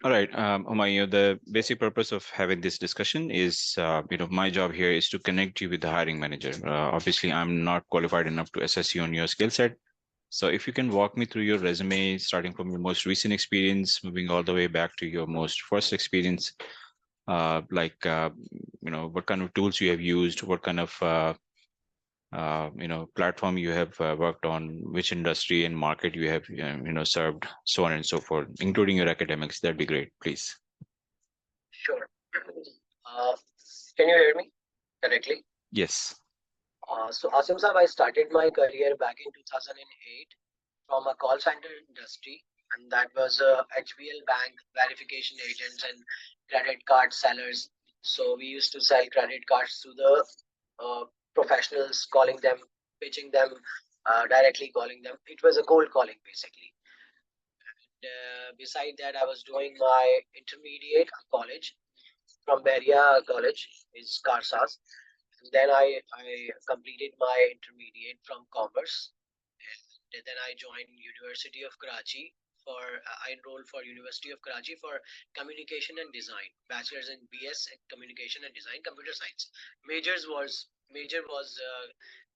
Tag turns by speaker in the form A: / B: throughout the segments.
A: All right, Humayun, the basic purpose of having this discussion is, my job here is to connect you with the hiring manager. Obviously, I'm not qualified enough to assess you on your skill set. So if you can walk me through your resume, starting from your most recent experience, moving all the way back to your most first experience, like, what kind of tools you have used, what kind of, platform you have worked on, which industry and market you have, served, so on and so forth, including your academics, that'd be great, please.
B: Sure. Uh, can you hear me correctly?
A: Yes.
B: So Asim Saab, I started my career back in 2008 from a call center industry, and that was HBL Bank verification agents and credit card sellers. So we used to sell credit cards to the uh, professionals, calling them, pitching them, directly calling them. It was a cold calling basically. Beside that, I was doing my intermediate college from Beria College, is Karsas. And then I completed my intermediate from Commerce, and then I joined University of Karachi for I enrolled for University of Karachi for communication and design, bachelor's in BS in communication and design, computer science. Major was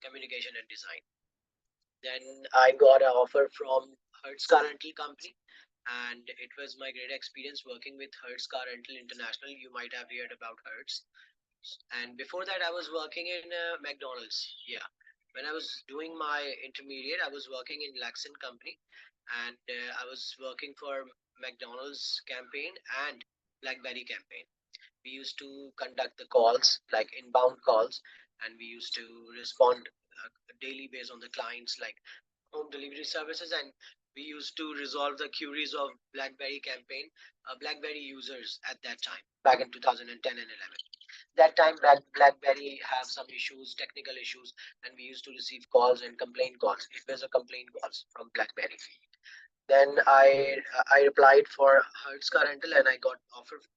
B: communication and design. Then I got an offer from Hertz Car Rental Company, and it was my great experience working with Hertz Car Rental International. You might have heard about Hertz. And before that, I was working in McDonald's. Yeah, when I was doing my intermediate, I was working in Lexan Company, and I was working for McDonald's campaign and BlackBerry campaign. We used to conduct the calls, like inbound calls, and we used to respond daily based on the clients, like home delivery services, and we used to resolve the queries of BlackBerry campaign, BlackBerry users at that time, back in 2010 and 11. That time, BlackBerry have some issues, technical issues, and we used to receive calls and complaint calls. It was a complaint calls from BlackBerry. Then I applied for Hertz Car Rental, and I got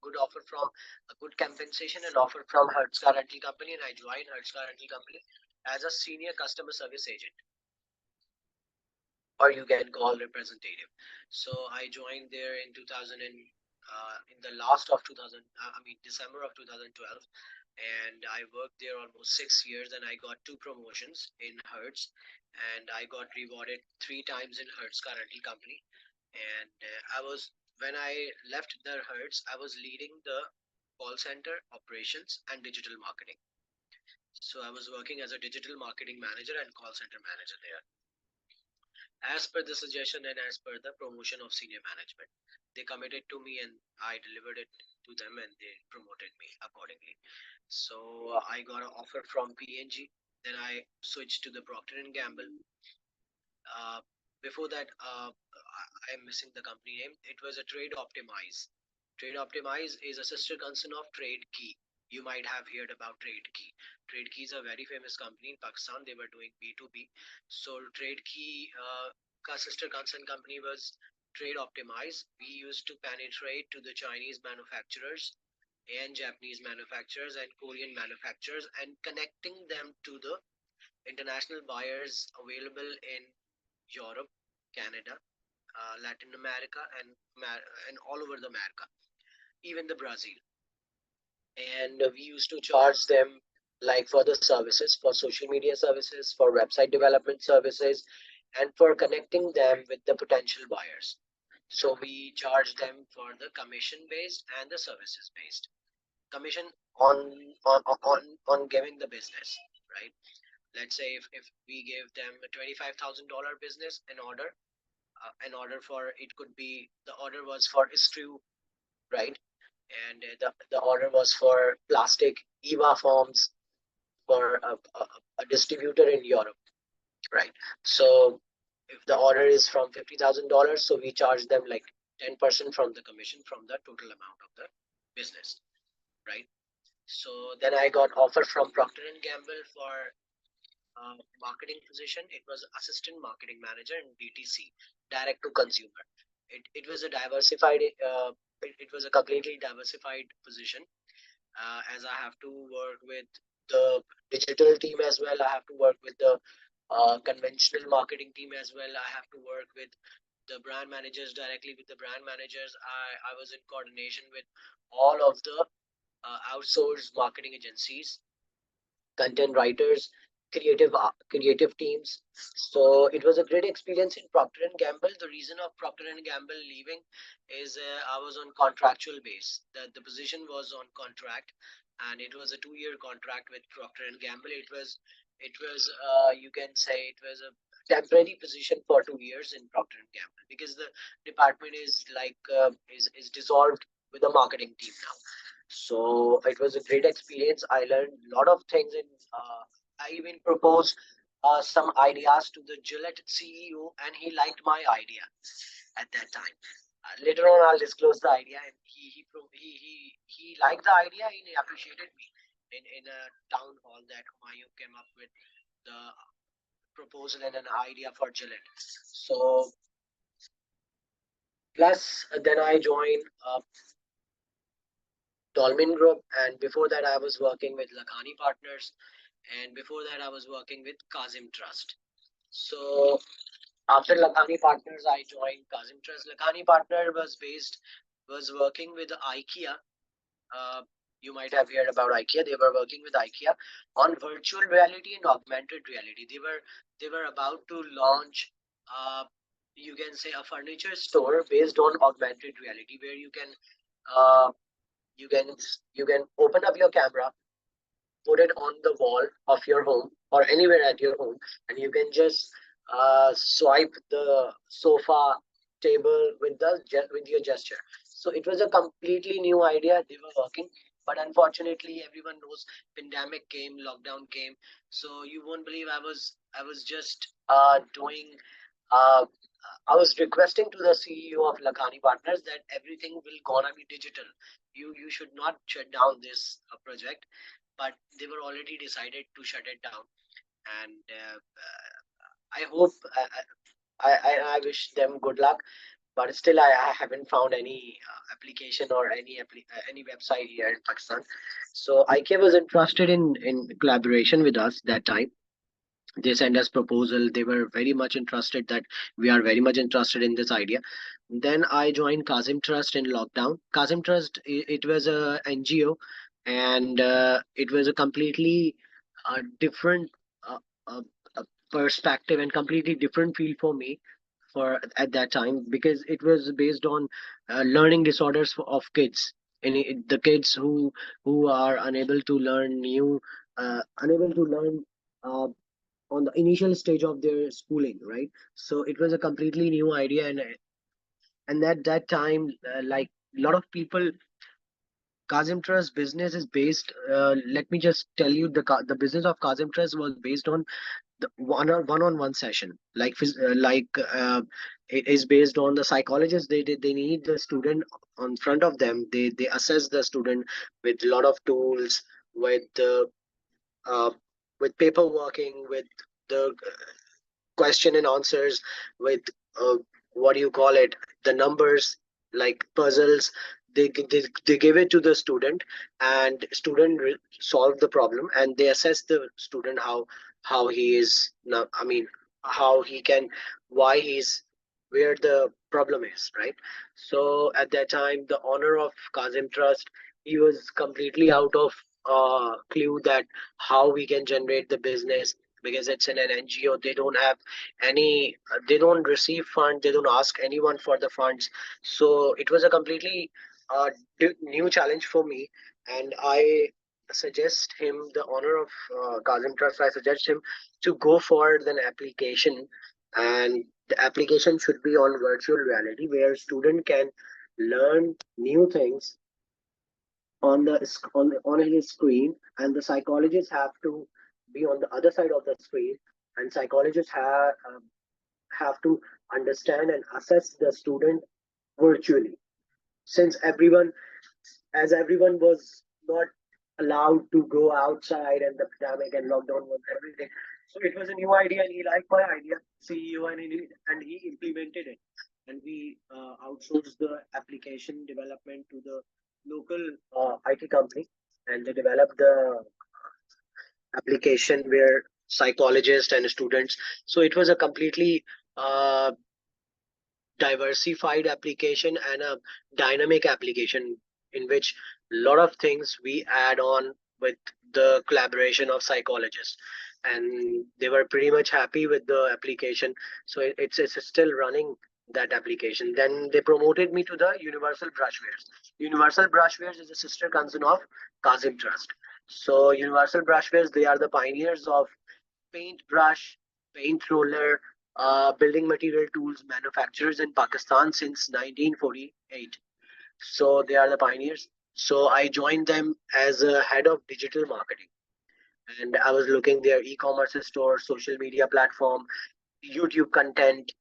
B: good offer from a good compensation and offer from Hertz Car Rental Company, and I joined Hertz Car Rental Company as a senior customer service agent, or you can call representative. So I joined there in 2000 and in the last of 2000, I mean December of 2012, and I worked there almost 6 years, and I got two promotions in Hertz, and I got rewarded three times in Hertz Car Rental Company. And I was when I left the Hertz, I was leading the call center operations and digital marketing. So I was working as a digital marketing manager and call center manager there, as per the suggestion and as per the promotion of senior management. They committed to me, and I delivered it to them, and they promoted me accordingly. So I got an offer from PNG. Then I switched to the Procter and Gamble. Uh, Before that, I am missing the company name. It was a Trade Optimize. Trade Optimize is a sister concern of Trade Key. You might have heard about Trade Key. Trade Key is a very famous company in Pakistan. They were doing B2B. So Trade Key, sister concern company was Trade Optimize. We used to penetrate to the Chinese manufacturers and Japanese manufacturers and Korean manufacturers, and connecting them to the international buyers available in Europe, Canada, Latin America, and all over the America, even the Brazil. And we used to charge them like for the services, for social media services, for website development services, and for connecting them with the potential buyers. So we charge them for the commission based and the services based. Commission on giving the business, right? Let's say if we gave them a $25,000 business, an order for, it could be, the order was for screw, right? And the order was for plastic EVA forms for a distributor in Europe, right? So if the order is from $50,000, so we charge them like 10% from the commission from the total amount of the business, right? So then I got offer from Procter and Gamble for marketing position. It was assistant marketing manager in DTC, direct to consumer. It was a diversified. It was a completely diversified position, as I have to work with the digital team as well. I have to work with the conventional marketing team as well. I have to work with the brand managers, directly with the brand managers. I was in coordination with all of the outsourced marketing agencies, content writers, creative teams. So it was a great experience in Procter and Gamble. The reason of Procter and Gamble leaving is I was on contractual base. The position was on contract, and it was a 2-year contract with Procter and Gamble. It was you can say it was a temporary position for 2 years in Procter and Gamble, because the department is is dissolved with the marketing team now. So it was a great experience. I learned a lot of things in. I even proposed some ideas to the Gillette CEO, and he liked my idea at that time. Later on, I'll disclose the idea, and he liked the idea. He appreciated me in a town hall that Humayun came up with the proposal and an idea for Gillette. So plus, then I joined Dolmen Group, and before that, I was working with Lakhani Partners, and before that, I was working with Kazim Trust. So after Lakhani Partners, I joined Kazim Trust. Lakhani Partner was working with IKEA. Uh, you might have heard about IKEA. They were working with IKEA on virtual reality and augmented reality. They were about to launch. Uh, you can say a furniture store based on augmented reality, where uh, you can you can open up your camera, put it on the wall of your home or anywhere at your home, and you can just swipe the sofa table with with your gesture. So it was a completely new idea. They were working, but unfortunately, everyone knows pandemic came, lockdown came. So you won't believe I was just doing. Uh, I was requesting to the CEO of Lakhani Partners that everything will gonna be digital. You should not shut down this project, but they were already decided to shut it down. And I hope I wish them good luck, but still I haven't found any application or any website here in Pakistan. So IK was interested in collaboration with us that time. They sent us proposal. They were very much interested that we are very much interested in this idea. Then I joined Kazim Trust in lockdown. Kazim Trust, it was a NGO, and it was a completely different uh, uh, perspective and completely different field for me for at that time, because it was based on learning disorders of kids, and the kids who are unable to learn unable to learn uh, on the initial stage of their schooling, right? So it was a completely new idea, and at that time, like a lot of people, Kazim Trust business is based. Let me just tell you, the business of Kazim Trust was based on the one-on-one session. It is based on the psychologist. They need the student on front of them. They assess the student with a lot of tools, with uh, paper working, with the question and answers, with uh, what do you call it, the numbers, like puzzles. They give it to the student, and student solve the problem, and they assess the student how he is now, I mean, how he can, why he's where the problem is, right? So at that time, the owner of Kazim Trust, he was completely out of clue that how we can generate the business, because it's in an NGO. They don't have they don't receive funds. They don't ask anyone for the funds. So it was a completely new challenge for me. And I suggest him, the owner of Kazim Trust, I suggest him to go for an application. And the application should be on virtual reality, where student can learn new things on his screen, and the psychologists have to be on the other side of the screen, and psychologists have to understand and assess the student virtually, since everyone was not allowed to go outside, and the pandemic and lockdown was everything. So it was a new idea, and he liked my idea, CEO, and he implemented it. And we outsourced the application development to the local IT company, and they developed the application where psychologists and students. So it was a completely uh, diversified application and a dynamic application in which a lot of things we add on with the collaboration of psychologists, and they were pretty much happy with the application. So it's still running, that application. Then they promoted me to the Universal Brushwares. Universal Brushwares is a sister concern of Kazim Trust. So Universal Brushwares, they are the pioneers of paintbrush, paint roller, building material tools manufacturers in Pakistan since 1948. So they are the pioneers. So I joined them as a head of digital marketing, and I was looking their e-commerce store, social media platform, YouTube content,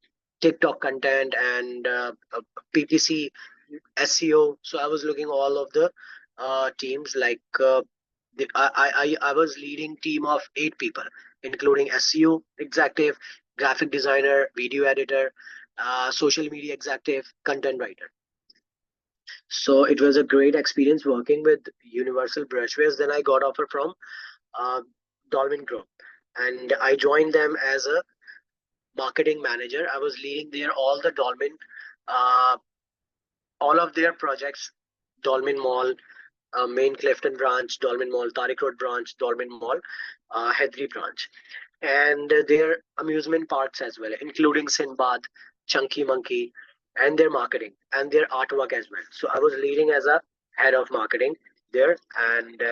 B: TikTok content, and PPC, SEO. So I was looking all of the teams. Like I was leading team of 8 people, including SEO executive, graphic designer, video editor, social media executive, content writer. So it was a great experience working with Universal Brushwares. Then I got offer from uh, Dolphin Group, and I joined them as a marketing manager. I was leading there all the Dolphin, uh, all of their projects, Dolphin Mall, main Clifton branch, Dolphin Mall, Tariq Road branch, Dolphin Mall, Hedri branch, and their amusement parks as well, including Sinbad, Chunky Monkey, and their marketing and their artwork as well. So I was leading as a head of marketing there, and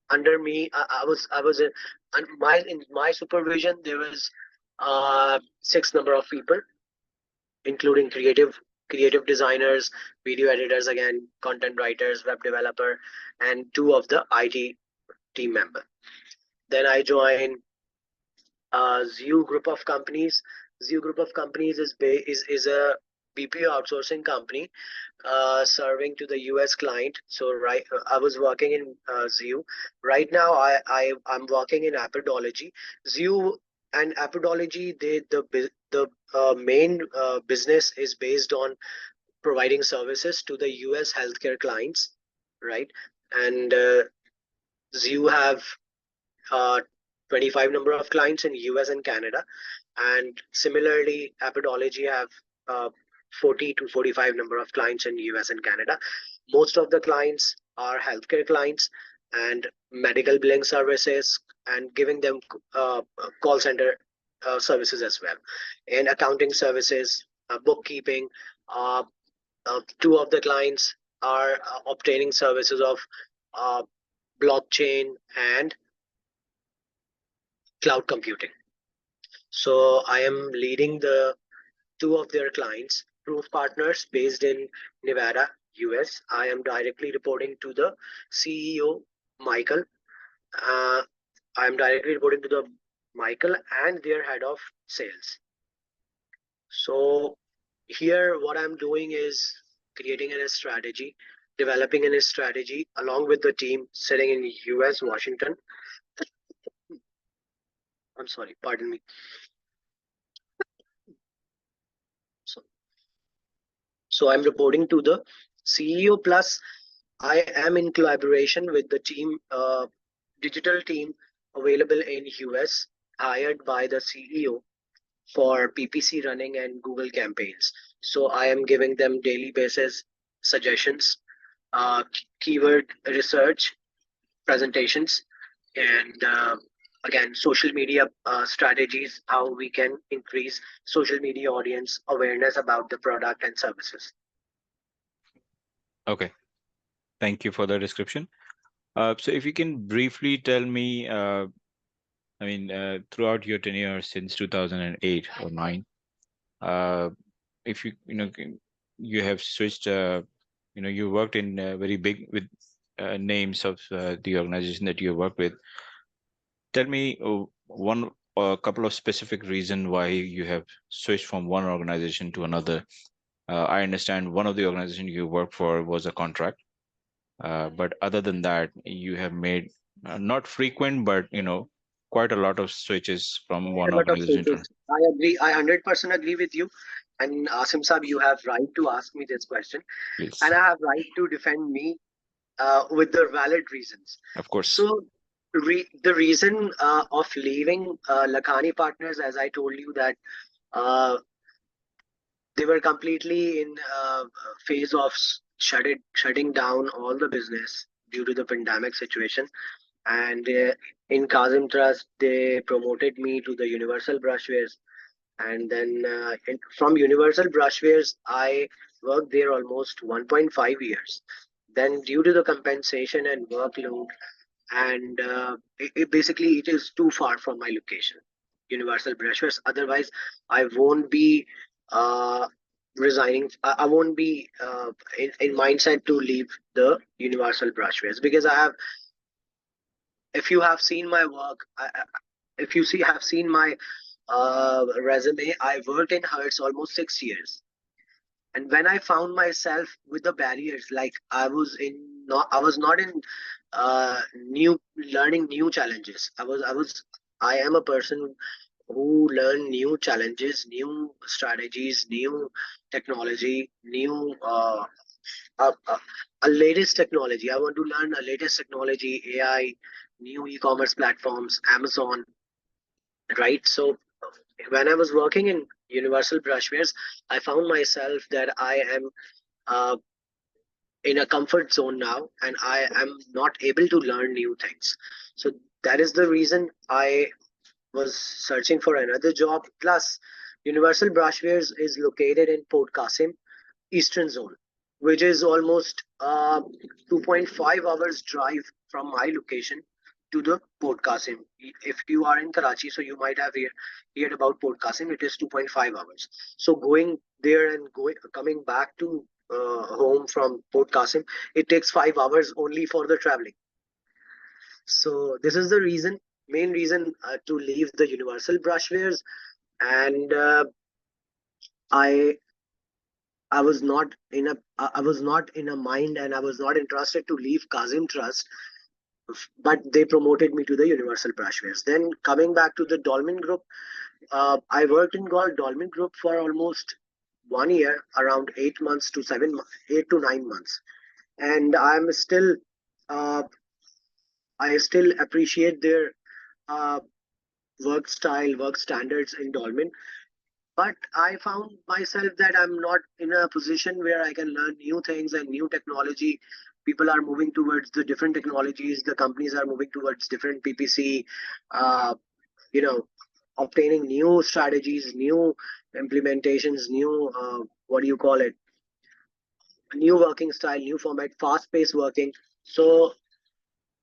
B: under me, I was in my supervision there was 6 number of people, including creative designers, video editors, again content writers, web developer, and 2 of the IT team member. Then I joined ZU Group of Companies. ZU Group of Companies is a BPO outsourcing company serving to the US client. So right, I was working in ZU. Right now, I'm working in Apodology. ZU and Apodology, the main business is based on providing services to the US healthcare clients, right? And ZU have uh, 25 number of clients in US and Canada, and similarly Apodology have uh, 40 to 45 number of clients in US and Canada. Most of the clients are healthcare clients and medical billing services, and giving them call center services as well, and accounting services, bookkeeping. uh, 2 of the clients are obtaining services of uh, blockchain and cloud computing. So I am leading the 2 of their clients, Proof Partners, based in Nevada, US. I am directly reporting to the CEO, Michael. Uh, I am directly reporting to the Michael and their head of sales. So here, what I'm doing is creating a strategy, developing a strategy along with the team sitting in US, Washington. I'm sorry, pardon me. So, so I'm reporting to the CEO, plus I am in collaboration with the team, digital team available in US, hired by the CEO for PPC running and Google campaigns. So I am giving them daily basis suggestions, keyword research, presentations, and again social media strategies, how we can increase social media audience awareness about the product and services.
A: Okay, thank you for the description. So if you can briefly tell me, throughout your tenure since 2008 or 9, if you have switched, you worked in very big with names of the organization that you work with. Tell me one a couple of specific reason why you have switched from one organization to another. I understand one of the organization you work for was a contract, but other than that, you have made not frequent, but quite a lot of switches from
B: Quite
A: one
B: a lot of
A: organization to
B: cases. I agree. I 100% agree with you. And Asim Saab, you have right to ask me this question,
A: please.
B: and I have right to defend me with the valid reasons.
A: Of course.
B: So, the reason of leaving Lakhani Partners, as I told you, that uh, they were completely in a phase of shutting down all the business due to the pandemic situation. And in Kazim Trust, they promoted me to the Universal Brushwares. And then from Universal Brushwares, I worked there almost 1.5 years. Then, due to the compensation and workload, and basically, it is too far from my location, Universal Brushwares. Otherwise, I won't be uh, resigning. I won't be in mindset to leave the Universal Brushwares, because I have. If you have seen my work, if you see have seen my resume, I worked in Hertz almost 6 years. And when I found myself with the barriers, like I was not in new learning new challenges. I am a person who learn new challenges, new strategies, new technology, new uh, uh, a latest technology. I want to learn a latest technology, AI, new e-commerce platforms, Amazon, right? So when I was working in Universal Brushwares, I found myself that I am uh, in a comfort zone now, and I am not able to learn new things. So that is the reason I was searching for another job. Plus, Universal Brushwares is located in Port Qasim, Eastern Zone, which is almost 2.5 hours drive from my location to the Port Qasim. If you are in Karachi, so you might have heard about Port Qasim. It is 2.5 hours. So going there and coming back to home from Port Qasim, it takes 5 hours only for the traveling. So this is the main reason to leave the Universal Brushwares, and I I was not in a I was not in a mind, and I was not interested to leave Kazim Trust, but they promoted me to the Universal Brushwares. Then coming back to the Dolmen Group, I worked in Dolmen Group for almost 1 year, around 8 months to 8 to 9 months, and uh, I still appreciate their uh, work style, work standards in Dolmen. But I found myself that I'm not in a position where I can learn new things and new technology. People are moving towards the different technologies. The companies are moving towards different PPC, uh, you know, obtaining new strategies, new implementations, new, what do you call it? New working style, new format, fast paced working. So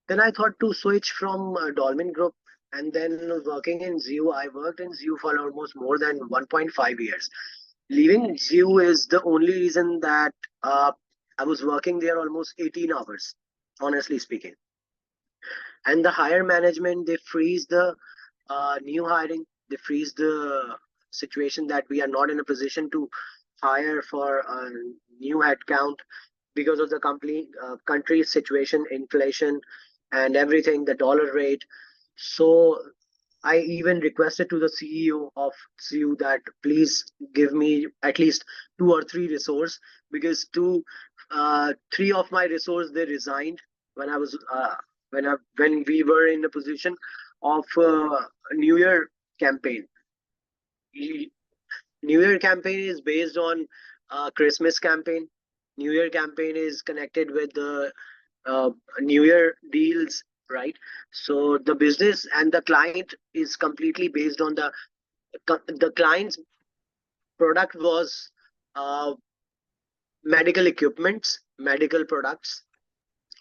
B: then I thought to switch from Dolmen Group, and then working in ZU. I worked in ZU for almost more than 1.5 years. Leaving ZU is the only reason that I was working there almost 18 hours, honestly speaking. And the higher management, they freeze the new hiring, they freeze the situation that we are not in a position to hire for a new headcount because of the country's situation, inflation, and everything, the dollar rate. So I even requested to the CEO of CU that please give me at least 2 or 3 resource, because three of my resource they resigned when I was when we were in a position of New Year campaign. New Year campaign is based on Christmas campaign. New Year campaign is connected with the New Year deals, right? So the business and the client is completely based on the client's product was uh, medical equipments, medical products,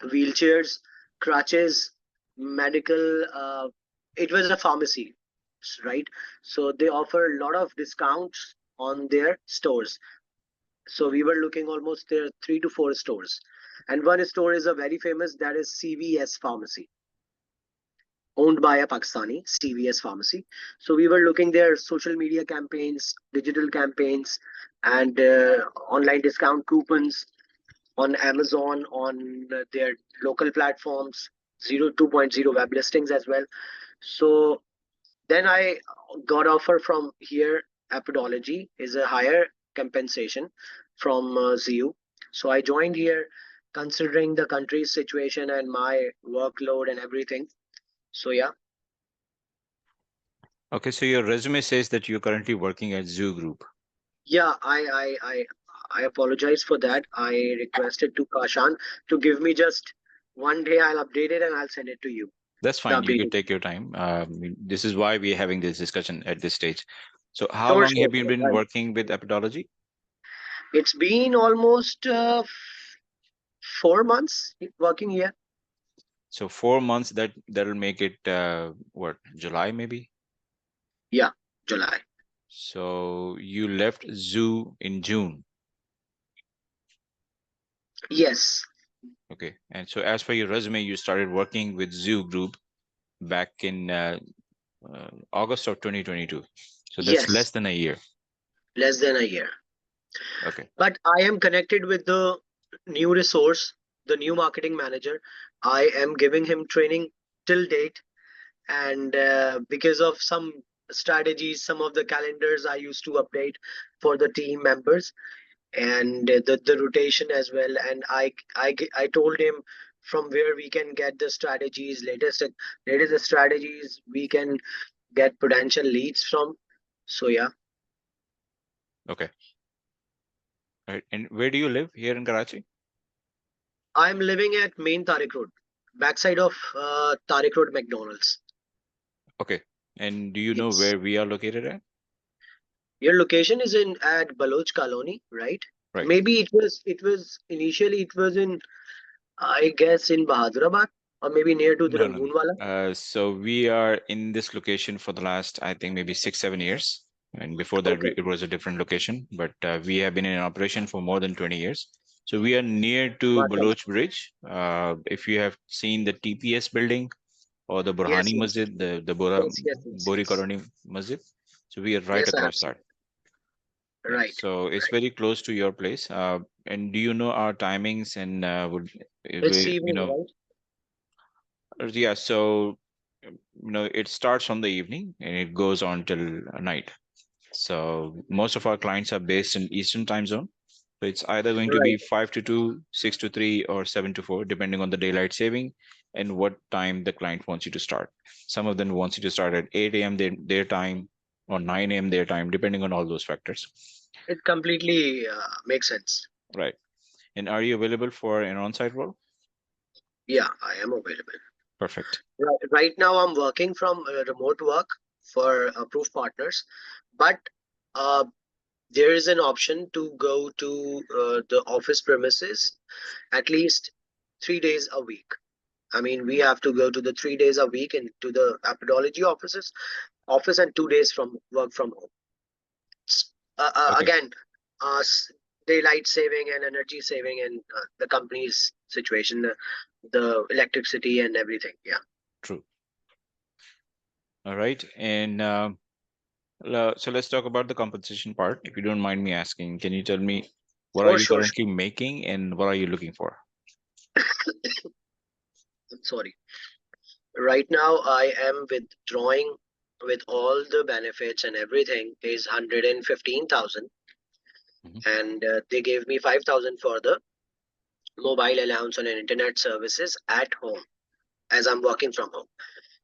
B: wheelchairs, crutches, medical. It was a pharmacy, right? So they offer a lot of discounts on their stores. So we were looking almost there 3 to 4 stores, and one store is a very famous, that is CVS Pharmacy, owned by a Pakistani, CVS Pharmacy. So we were looking their social media campaigns, digital campaigns, and online discount coupons on Amazon, on their local platforms, 2.0 web listings as well. So then I got offer from here. Apodology is a higher compensation from ZU. So I joined here, considering the country's situation and my workload and everything. So yeah.
A: Okay, so your resume says that you're currently working at Zoo Group.
B: Yeah, I apologize for that. I requested to Kashan to give me just one day. I'll update it and I'll send it to you.
A: That's
B: The
A: fine. You could
B: updated.
A: take your time. This is why we're having this discussion at this stage. So how
B: Sure,
A: long
B: sure,
A: have you
B: sure.
A: been working with Apidology?
B: It's been almost 4 months working here.
A: So 4 months, that'll make it what, July maybe?
B: Yeah, July.
A: So you left Zoo in June.
B: Yes,
A: Okay. And so as per your resume, you started working with Zoo Group back in August of 2022. So that's
B: yes,
A: less than a year.
B: less than a year.
A: Okay.
B: But I am connected with the new resource, the new marketing manager. I am giving him training till date, and because of some strategies, some of the calendars I used to update for the team members, and the rotation as well. And I told him from where we can get the strategies, latest strategies we can get potential leads from. So yeah,
A: Okay. All right. And where do you live here in Karachi?
B: I'm living at main Tariq Road, backside of Tariq Road McDonald's.
A: Okay. And do you know
B: Yes.
A: where we are located at?
B: Your location is in at Baloch Colony, right?
A: Right.
B: Maybe it was initially it was in, I guess, in Bahadurabad, or maybe near to the
A: No, no, no.
B: Rangoonwala.
A: So we are in this location for the last, I think, maybe 6, 7 years. And before that,
B: Okay.
A: it was a different location. But we have been in operation for more than 20 years. So we are near to
B: Mashallah.
A: Baloch Bridge. If you have seen the TPS building or the
B: Yes,
A: Burhani
B: yes,
A: Masjid, the Bora
B: yes, yes, yes,
A: Bori
B: yes.
A: Colony Masjid. So we are right
B: Yes, I have
A: across
B: seen
A: that.
B: it.
A: Yeah.
B: Right,
A: So it's
B: right.
A: very close to your place. And do you know our timings and would
B: It's
A: we,
B: evening, right?
A: yeah, so it starts from the evening and it goes on till night. So most of our clients are based in Eastern time zone. So it's either going to
B: Right.
A: be 5 to 2, 6 to 3, or 7 to 4, depending on the daylight saving and what time the client wants you to start. Some of them wants you to start at 8 a.m. Their time, or 9 a.m. their time, depending on all those factors.
B: It completely makes sense.
A: Right. And are you available for an on-site role?
B: Yeah, I am available.
A: Perfect.
B: Right now, I'm working from remote work for approved partners, but uh, there is an option to go to the office premises at least 3 days a week. I mean, we have to go to the 3 days a week into the apodology office, and 2 days from work from home.
A: Okay.
B: Again, daylight saving and energy saving, and the company's situation, the electricity and everything. Yeah.
A: True. All right. And so let's talk about the compensation part. If you don't mind me asking, can you tell me what are
B: Sure,
A: you
B: sure, sure.
A: currently making and what are you looking for?
B: I'm sorry. Right now, I am withdrawing with all the benefits and everything is 115,000,
A: Mhm.
B: and they gave me 5,000 for the mobile allowance on internet services at home as I'm working from home.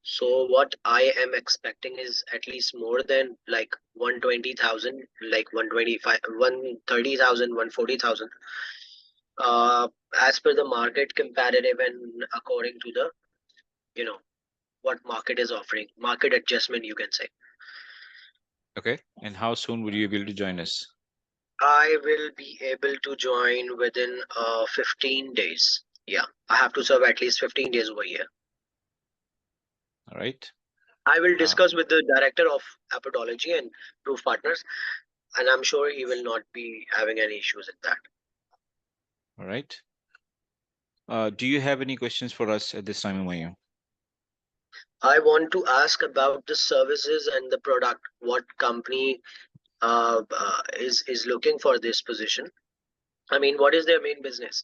B: So what I am expecting is at least more than like 120,000, like 125, 130,000, 140,000. Uh, as per the market comparative and according to the, you know, what market is offering, market adjustment, you can say.
A: Okay. And how soon would you be able to join us?
B: I will be able to join within 15 days. Yeah, I have to serve at least 15 days over here.
A: All right.
B: I will
A: Uh,
B: discuss with the director of apodology and proof partners, and I'm sure he will not be having any issues with that.
A: all right. Do you have any questions for us at this time, Umayyu?
B: I want to ask about the services and the product. What company is looking for this position? I mean, what is their main business?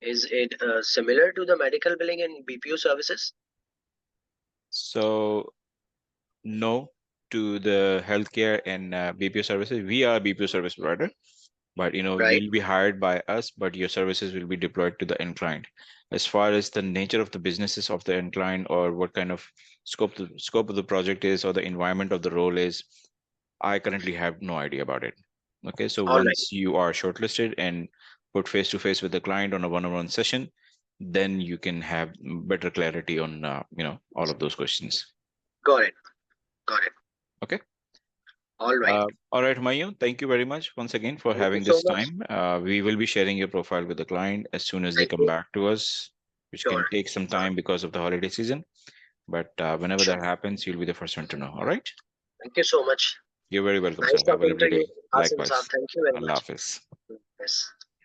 B: Is it similar to the medical billing and BPO services?
A: So no to the healthcare and BPO services. We are a BPO service provider, but
B: Right.
A: you'll be hired by us, but your services will be deployed to the end client. As far as the nature of the businesses of the end client or what kind of scope of the project is or the environment of the role is, I currently have no idea about it. Okay, so
B: All right.
A: once you are shortlisted and put face to face with the client on a one-on-one session, then you can have better clarity on all of those questions.
B: Got it. Got it.
A: Okay.
B: All right.
A: All right, Mayur, thank you very much once again for
B: Thank you
A: having
B: so
A: this
B: much.
A: time. We will be sharing your profile with the client as soon as they
B: Thank
A: come
B: you.
A: back to us, which can
B: Sure.
A: take some
B: Sure.
A: time because of the holiday season. But whenever
B: Sure.
A: that happens, you'll be the first one to know. All right.
B: Thank you so much.
A: You're very welcome, sir.
B: Nice
A: Have a
B: talking to
A: lovely
B: you,
A: day.
B: Asim Saab.
A: Likewise.
B: Thank you very
A: Allah
B: much.
A: Hafiz.
B: Yes.